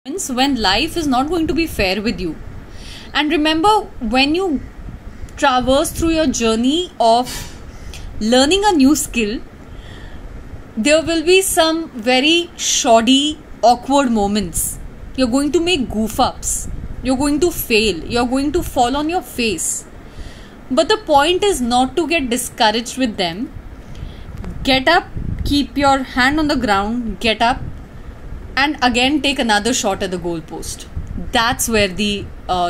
when life is not going to be fair with you. And remember, when you traverse through your journey of learning a new skill, there will be some very shoddy, awkward moments. You're going to make goof ups. You're going to fail. You're going to fall on your face. But the point is not to get discouraged with them. Get up, keep your hand on the ground, get up, and again take another shot at the goalpost. That's where the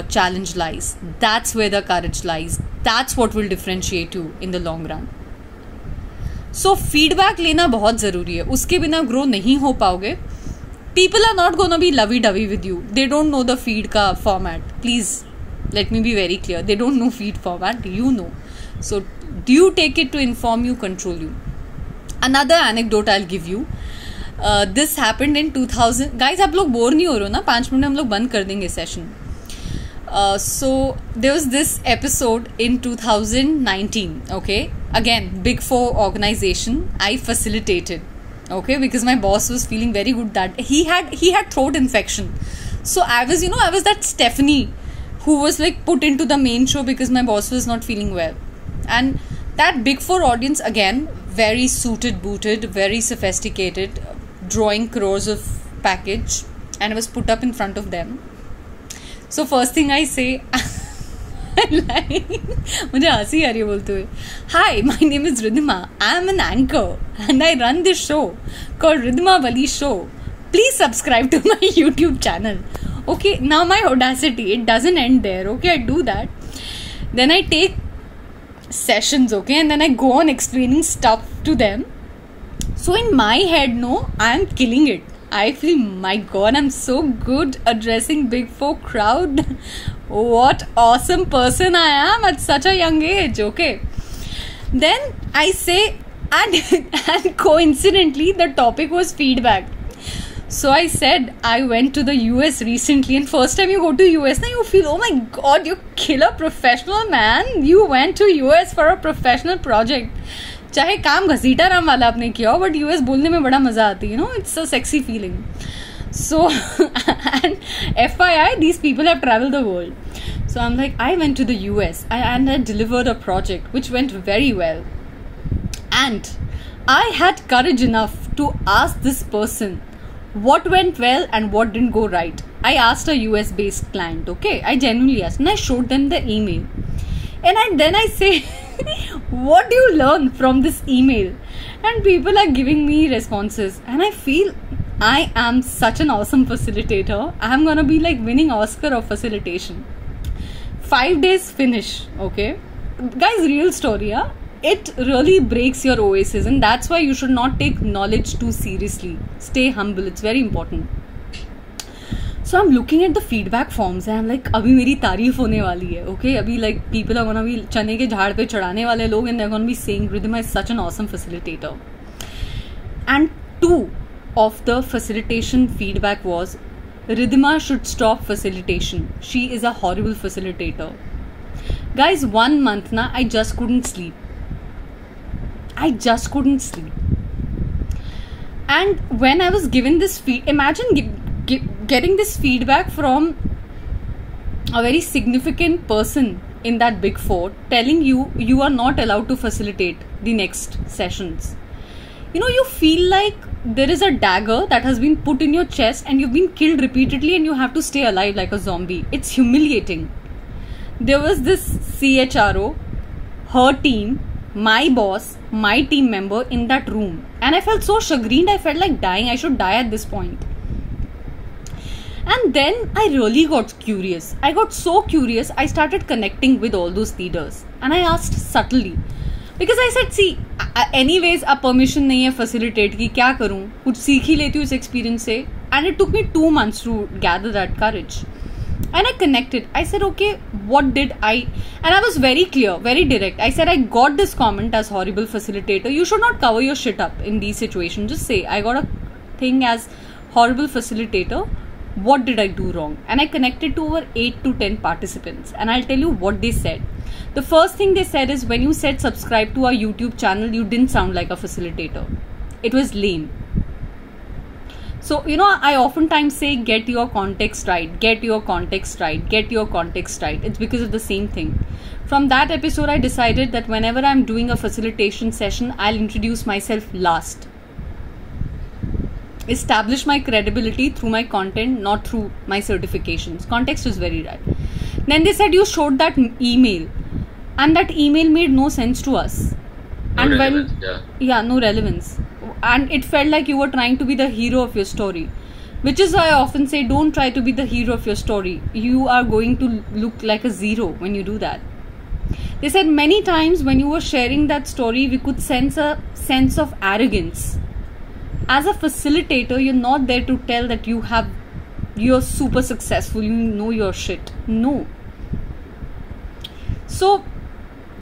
challenge lies. That's where the courage lies. That's what will differentiate you in the long run. So feedback लेना बहुत ज़रूरी है. उसके बिना grow नहीं हो पाओगे. People are not gonna be lovey-dovey with you. They don't know the feed का format. Please, let me be very clear. They don't know feed format. You know. So do you take it to inform you, control you? Another anecdote I'll give you. This happened in 2000. Guys, आप लोग bore नहीं हो रहे हो ना? 5 minute हम लोग बंद कर देंगे session. So there was this episode in 2019. Okay, again, Big Four organization. I facilitated. Okay, because my boss was feeling very good that he had throat infection. So I was that Stephanie who was like put into the main show because my boss was not feeling well. And that Big Four audience, again, very suited, booted, very sophisticated, drawing crores of package, and I was put up in front of them. So first thing I say, मुझे हंसी आ रही है बोलते हुए, Hi, my name is Ridhima. I am an anchor and I run this show called Ridhima Wali Show. Please subscribe to my YouTube channel. Okay, now my audacity, it doesn't end there. Okay, I do that. Then I take sessions, okay, and then I go on explaining stuff to them. So in my head, no, I am killing it. I feel, my God, I'm so good addressing Big Four crowd. What awesome person I am at such a young age, okay. Then I say, and coincidentally, the topic was feedback. So I said, I went to the US recently, and first time you go to US, now you feel, oh my God, you killer professional, man. You went to US for a professional project. चाहे काम घसीटा राम वाला आपने किया हो, but US बोलने में बड़ा मजा आती है, it's a sexy feeling. So and FYI, these people have traveled the world. So I'm like, I went to the US and I delivered a project which went very well, and I had courage enough to ask this person what went well and what didn't go right. I asked a US based client, okay, I genuinely asked, and I showed them the email, and then I say, what do you learn from this email? And people are giving me responses, and I feel I am such an awesome facilitator. I'm gonna be like winning Oscar of facilitation. 5 days finish, okay, guys, real story, huh? It really breaks your oasis, and that's why you should not take knowledge too seriously. Stay humble, it's very important. So I'm looking at the feedback forms and I'm like, अभी मेरी तारीफ होने वाली है, okay? अभी like people are gonna be चने के झाड़ पे चढ़ाने वाले लोग, and they're gonna be saying Ridhima is such an awesome facilitator. And 2 of the facilitation feedback was, Ridhima should stop facilitation. She is a horrible facilitator. Guys, 1 month na, I just couldn't sleep. And when I was given this imagine getting this feedback from a very significant person in that Big Four telling you are not allowed to facilitate the next sessions. You feel like there is a dagger that has been put in your chest and you've been killed repeatedly and you have to stay alive like a zombie. It's humiliating. There was this CHRO, her team, my boss, my team member in that room, and I felt so chagrined. I felt like dying. I should die at this point. And then I really got curious. I got so curious, I started connecting with all those leaders. And I asked subtly. Because I said, see, anyways, a permission nahi hai facilitate ki, kya karun? Kuch seekh hi leti hu is experience se. And it took me 2 months to gather that courage. And I connected. I said, okay, what did I... And I was very clear, very direct. I said, I got this comment as horrible facilitator. You should not cover your shit up in these situations. Just say, I got a thing as horrible facilitator. What did I do wrong? And I connected to over 8 to 10 participants, and I'll tell you what they said. The first thing they said is, when you said subscribe to our YouTube channel, you didn't sound like a facilitator. It was lame. So, I oftentimes say, get your context right, get your context right, get your context right. It's because of the same thing. From that episode, I decided that whenever I'm doing a facilitation session, I'll introduce myself last. Establish my credibility through my content, not through my certifications. Context is very right. Then they said you showed that email, and that email made no sense to us. No relevance, no relevance. And it felt like you were trying to be the hero of your story. Which is why I often say, don't try to be the hero of your story. You are going to look like a zero when you do that. They said many times when you were sharing that story, we could sense a sense of arrogance. As a facilitator, you're not there to tell that you're super successful, you know your shit. No. So